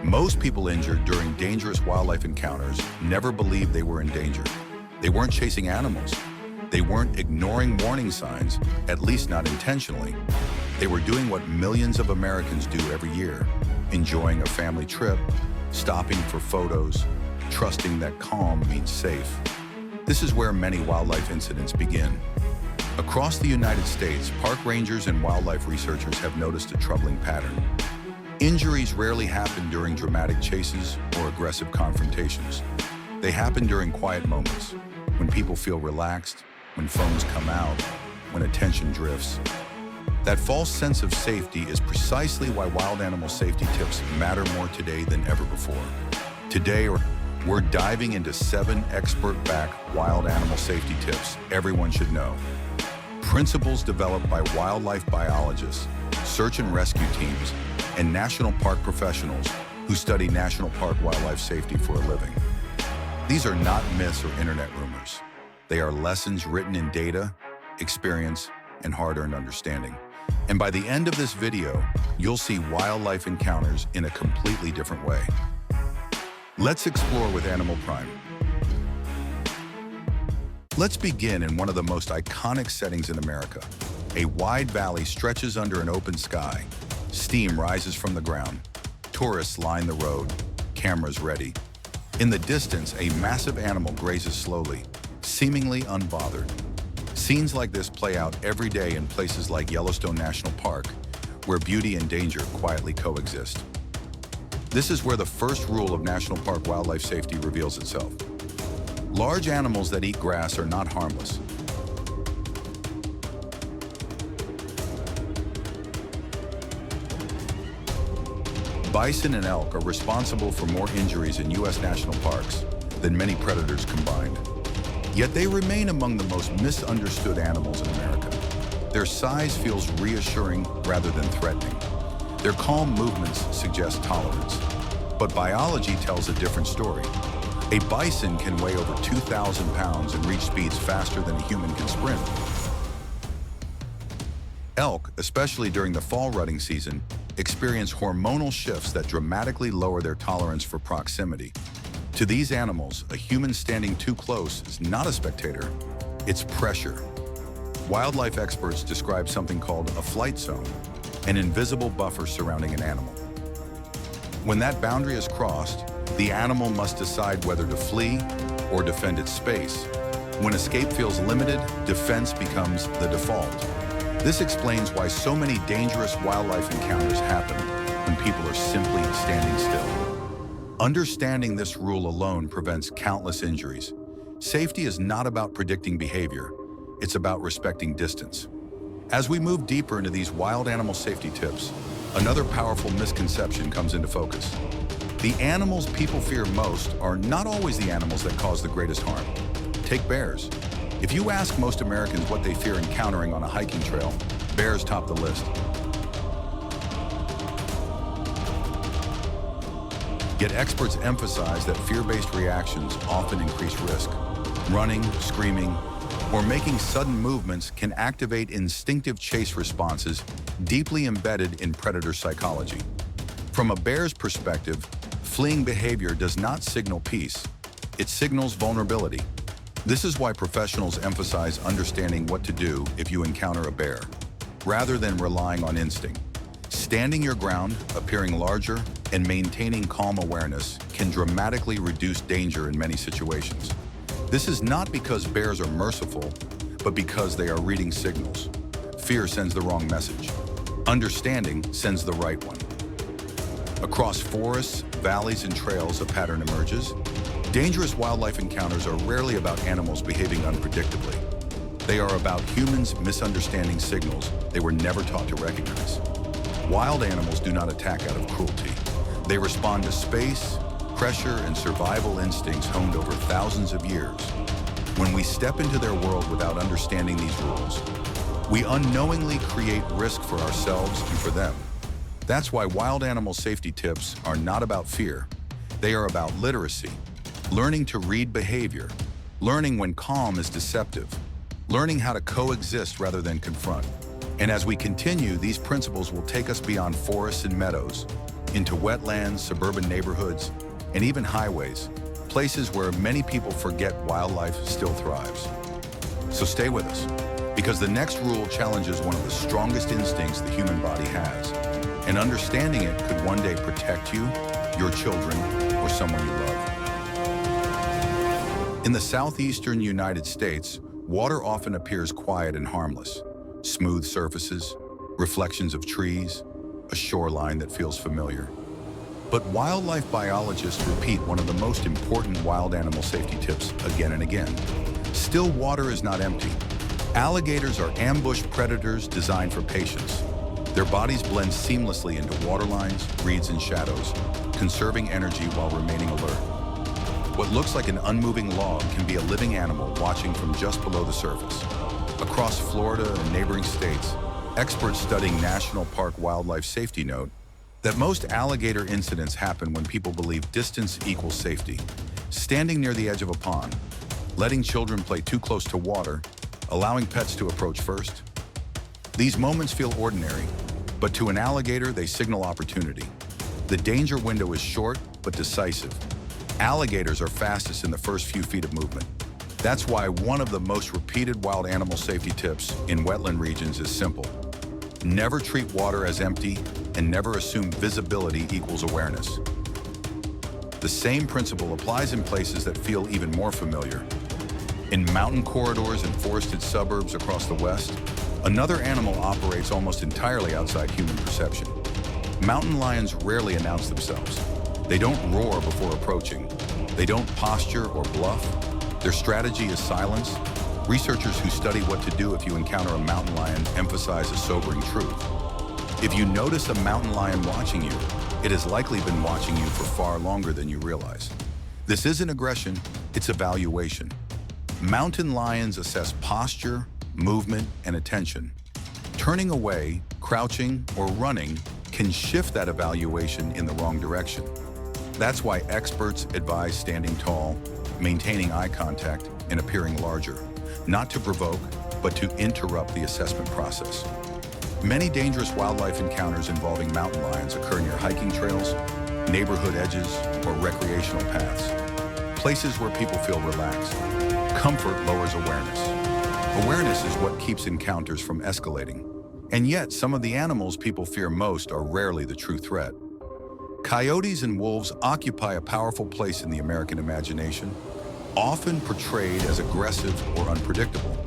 Most people injured during dangerous wildlife encounters never believed they were in danger. They weren't chasing animals. They weren't ignoring warning signs, at least not intentionally. They were doing what millions of Americans do every year, enjoying a family trip, stopping for photos, trusting that calm means safe. This is where many wildlife incidents begin. Across the United States, park rangers and wildlife researchers have noticed a troubling pattern. Injuries rarely happen during dramatic chases or aggressive confrontations. They happen during quiet moments, when people feel relaxed, when phones come out, when attention drifts. That false sense of safety is precisely why wild animal safety tips matter more today than ever before. Today, we're diving into 7 expert-backed wild animal safety tips everyone should know. Principles developed by wildlife biologists, search and rescue teams, and national park professionals who study national park wildlife safety for a living. These are not myths or internet rumors. They are lessons written in data, experience, and hard-earned understanding. And by the end of this video, you'll see wildlife encounters in a completely different way. Let's explore with Animal Prime. Let's begin in one of the most iconic settings in America. A wide valley stretches under an open sky. Steam rises from the ground. Tourists line the road, cameras ready. In the distance, a massive animal grazes slowly, seemingly unbothered. Scenes like this play out every day in places like Yellowstone National Park, where beauty and danger quietly coexist. This is where the first rule of national park wildlife safety reveals itself. Large animals that eat grass are not harmless. Bison and elk are responsible for more injuries in U.S. national parks than many predators combined. Yet they remain among the most misunderstood animals in America. Their size feels reassuring rather than threatening. Their calm movements suggest tolerance. But biology tells a different story. A bison can weigh over 2,000 pounds and reach speeds faster than a human can sprint. Elk, especially during the fall rutting season, experience hormonal shifts that dramatically lower their tolerance for proximity. To these animals, a human standing too close is not a spectator, it's pressure. Wildlife experts describe something called a flight zone, an invisible buffer surrounding an animal. When that boundary is crossed, the animal must decide whether to flee or defend its space. When escape feels limited, defense becomes the default. This explains why so many dangerous wildlife encounters happen when people are simply standing still. Understanding this rule alone prevents countless injuries. Safety is not about predicting behavior, it's about respecting distance. As we move deeper into these wild animal safety tips, another powerful misconception comes into focus. The animals people fear most are not always the animals that cause the greatest harm. Take bears. If you ask most Americans what they fear encountering on a hiking trail, bears top the list. Yet experts emphasize that fear-based reactions often increase risk. Running, screaming, or making sudden movements can activate instinctive chase responses deeply embedded in predator psychology. From a bear's perspective, fleeing behavior does not signal peace. It signals vulnerability. This is why professionals emphasize understanding what to do if you encounter a bear, rather than relying on instinct. Standing your ground, appearing larger, and maintaining calm awareness can dramatically reduce danger in many situations. This is not because bears are merciful, but because they are reading signals. Fear sends the wrong message. Understanding sends the right one. Across forests, valleys, and trails, a pattern emerges. Dangerous wildlife encounters are rarely about animals behaving unpredictably. They are about humans misunderstanding signals they were never taught to recognize. Wild animals do not attack out of cruelty. They respond to space, pressure, and survival instincts honed over thousands of years. When we step into their world without understanding these rules, we unknowingly create risk for ourselves and for them. That's why wild animal safety tips are not about fear. They are about literacy. Learning to read behavior, learning when calm is deceptive, learning how to coexist rather than confront. And as we continue, these principles will take us beyond forests and meadows, into wetlands, suburban neighborhoods, and even highways, places where many people forget wildlife still thrives. So stay with us, because the next rule challenges one of the strongest instincts the human body has, and understanding it could one day protect you, your children, or someone you love. In the southeastern United States, water often appears quiet and harmless. Smooth surfaces, reflections of trees, a shoreline that feels familiar. But wildlife biologists repeat one of the most important wild animal safety tips again and again. Still water is not empty. Alligators are ambush predators designed for patience. Their bodies blend seamlessly into waterlines, reeds, and shadows, conserving energy while remaining alert. What looks like an unmoving log can be a living animal watching from just below the surface. Across Florida and neighboring states, experts studying National Park wildlife safety note that most alligator incidents happen when people believe distance equals safety. Standing near the edge of a pond, letting children play too close to water, allowing pets to approach first. These moments feel ordinary, but to an alligator, they signal opportunity. The danger window is short, but decisive. Alligators are fastest in the first few feet of movement. That's why one of the most repeated wild animal safety tips in wetland regions is simple. Never treat water as empty, and never assume visibility equals awareness. The same principle applies in places that feel even more familiar. In mountain corridors and forested suburbs across the West, another animal operates almost entirely outside human perception. Mountain lions rarely announce themselves. They don't roar before approaching. They don't posture or bluff. Their strategy is silence. Researchers who study what to do if you encounter a mountain lion emphasize a sobering truth. If you notice a mountain lion watching you, it has likely been watching you for far longer than you realize. This isn't aggression, it's evaluation. Mountain lions assess posture, movement, and attention. Turning away, crouching, or running can shift that evaluation in the wrong direction. That's why experts advise standing tall, maintaining eye contact, and appearing larger, not to provoke, but to interrupt the assessment process. Many dangerous wildlife encounters involving mountain lions occur near hiking trails, neighborhood edges, or recreational paths, places where people feel relaxed. Comfort lowers awareness. Awareness is what keeps encounters from escalating. And yet, some of the animals people fear most are rarely the true threat. Coyotes and wolves occupy a powerful place in the American imagination, often portrayed as aggressive or unpredictable.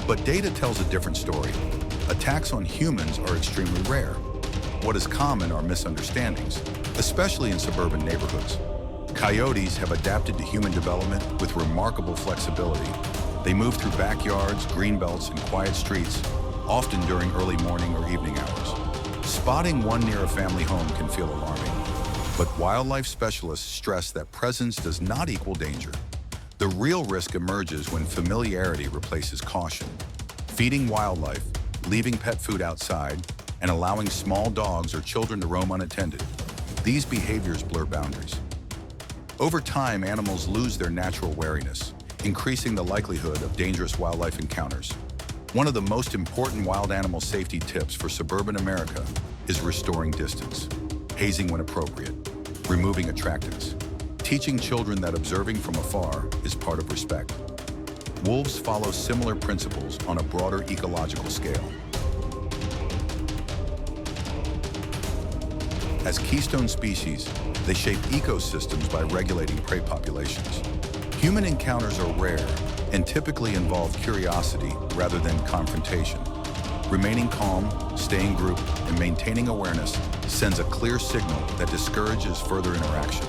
But data tells a different story. Attacks on humans are extremely rare. What is common are misunderstandings, especially in suburban neighborhoods. Coyotes have adapted to human development with remarkable flexibility. They move through backyards, greenbelts, and quiet streets, often during early morning or evening hours. Spotting one near a family home can feel alarming, but wildlife specialists stress that presence does not equal danger. The real risk emerges when familiarity replaces caution. Feeding wildlife, leaving pet food outside, and allowing small dogs or children to roam unattended. These behaviors blur boundaries. Over time, animals lose their natural wariness, increasing the likelihood of dangerous wildlife encounters. One of the most important wild animal safety tips for suburban America is restoring distance, hazing when appropriate, removing attractants, teaching children that observing from afar is part of respect. Wolves follow similar principles on a broader ecological scale. As keystone species, they shape ecosystems by regulating prey populations. Human encounters are rare and typically involve curiosity rather than confrontation. Remaining calm, staying grouped, and maintaining awareness sends a clear signal that discourages further interaction.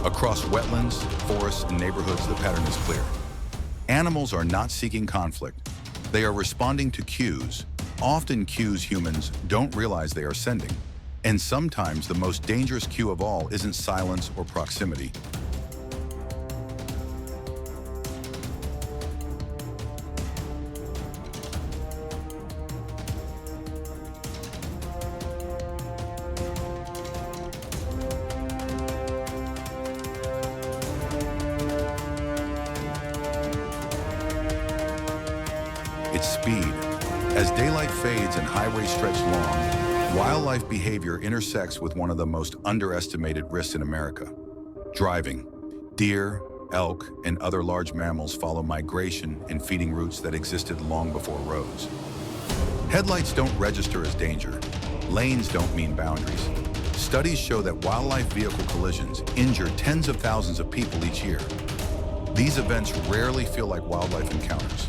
Across wetlands, forests, and neighborhoods, the pattern is clear. Animals are not seeking conflict. They are responding to cues, often cues humans don't realize they are sending. And sometimes the most dangerous cue of all isn't silence or proximity. It's speed. As daylight fades and highways stretch long, Wildlife behavior intersects with one of the most underestimated risks in America: driving. Deer, elk, and other large mammals follow migration and feeding routes that existed long before roads. Headlights don't register as danger. Lanes don't mean boundaries. Studies show that wildlife vehicle collisions injure tens of thousands of people each year. These events rarely feel like wildlife encounters,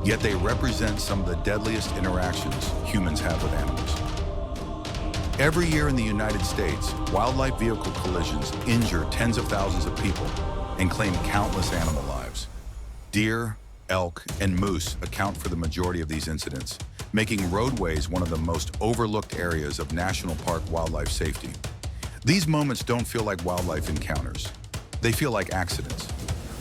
yet they represent some of the deadliest interactions humans have with animals. Every year in the United States, wildlife vehicle collisions injure tens of thousands of people and claim countless animal lives. Deer, elk, and moose account for the majority of these incidents, making roadways one of the most overlooked areas of national park wildlife safety. These moments don't feel like wildlife encounters. They feel like accidents.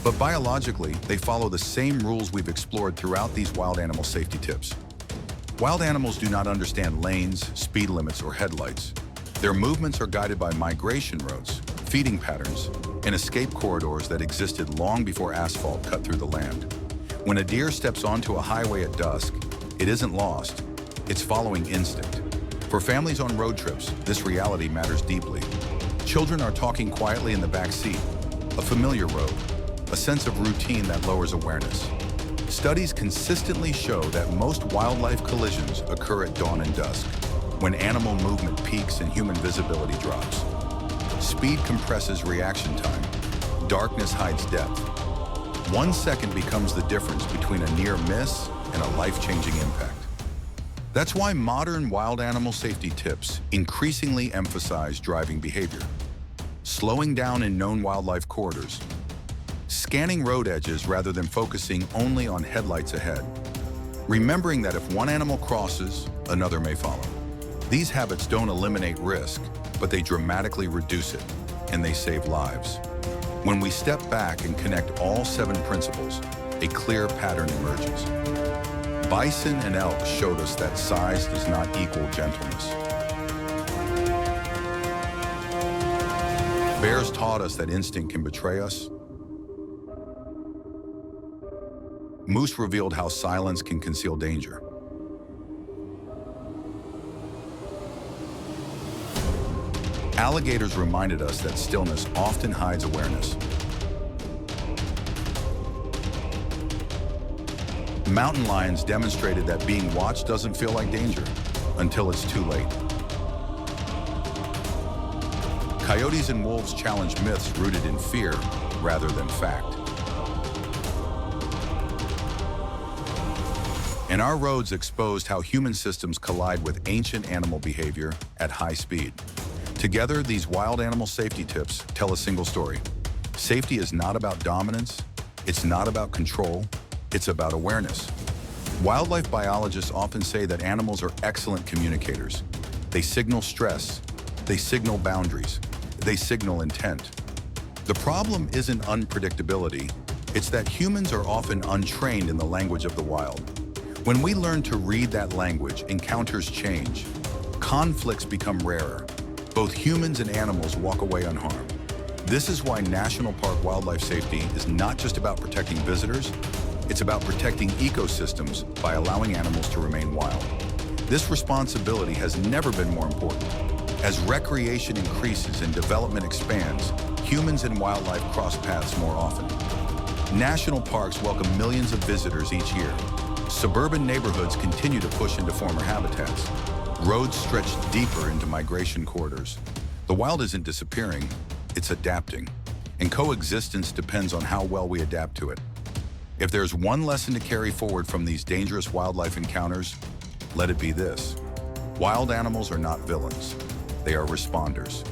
But biologically, they follow the same rules we've explored throughout these wild animal safety tips. Wild animals do not understand lanes, speed limits, or headlights. Their movements are guided by migration routes, feeding patterns, and escape corridors that existed long before asphalt cut through the land. When a deer steps onto a highway at dusk, it isn't lost, it's following instinct. For families on road trips, this reality matters deeply. Children are talking quietly in the back seat, a familiar road, a sense of routine that lowers awareness. Studies consistently show that most wildlife collisions occur at dawn and dusk, when animal movement peaks and human visibility drops. Speed compresses reaction time. Darkness hides depth. 1 second becomes the difference between a near miss and a life-changing impact. That's why modern wild animal safety tips increasingly emphasize driving behavior, slowing down in known wildlife corridors, scanning road edges rather than focusing only on headlights ahead, remembering that if one animal crosses, another may follow. These habits don't eliminate risk, but they dramatically reduce it, and they save lives. When we step back and connect all 7 principles, a clear pattern emerges. Bison and elk showed us that size does not equal gentleness. Bears taught us that instinct can betray us. Moose revealed how silence can conceal danger. Alligators reminded us that stillness often hides awareness. Mountain lions demonstrated that being watched doesn't feel like danger until it's too late. Coyotes and wolves challenge myths rooted in fear rather than fact. And our roads exposed how human systems collide with ancient animal behavior at high speed. Together, these wild animal safety tips tell a single story. Safety is not about dominance, it's not about control, it's about awareness. Wildlife biologists often say that animals are excellent communicators. They signal stress, they signal boundaries, they signal intent. The problem isn't unpredictability, it's that humans are often untrained in the language of the wild. When we learn to read that language, encounters change. Conflicts become rarer. Both humans and animals walk away unharmed. This is why national park wildlife safety is not just about protecting visitors, it's about protecting ecosystems by allowing animals to remain wild. This responsibility has never been more important. As recreation increases and development expands, humans and wildlife cross paths more often. National parks welcome millions of visitors each year. Suburban neighborhoods continue to push into former habitats. Roads stretch deeper into migration corridors. The wild isn't disappearing, it's adapting. And coexistence depends on how well we adapt to it. If there's one lesson to carry forward from these dangerous wildlife encounters, let it be this. Wild animals are not villains. They are responders.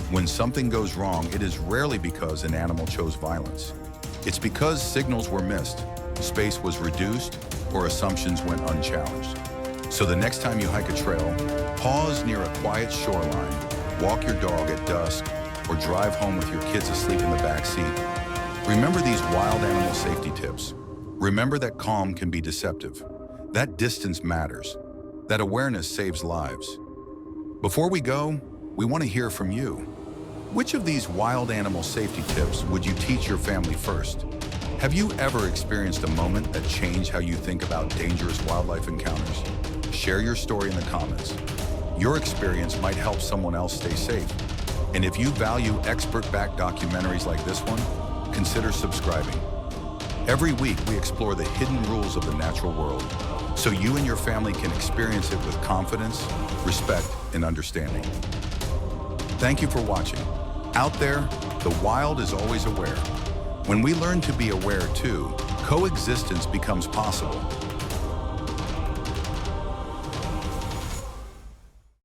When something goes wrong, it is rarely because an animal chose violence. It's because signals were missed, space was reduced, or assumptions went unchallenged. So the next time you hike a trail, pause near a quiet shoreline, walk your dog at dusk, or drive home with your kids asleep in the back seat. Remember these wild animal safety tips. Remember that calm can be deceptive. That distance matters. That awareness saves lives. Before we go, we want to hear from you. Which of these wild animal safety tips would you teach your family first? Have you ever experienced a moment that changed how you think about dangerous wildlife encounters? Share your story in the comments. Your experience might help someone else stay safe. And if you value expert-backed documentaries like this one, consider subscribing. Every week, we explore the hidden rules of the natural world, so you and your family can experience it with confidence, respect, and understanding. Thank you for watching. Out there, the wild is always aware. When we learn to be aware too, coexistence becomes possible.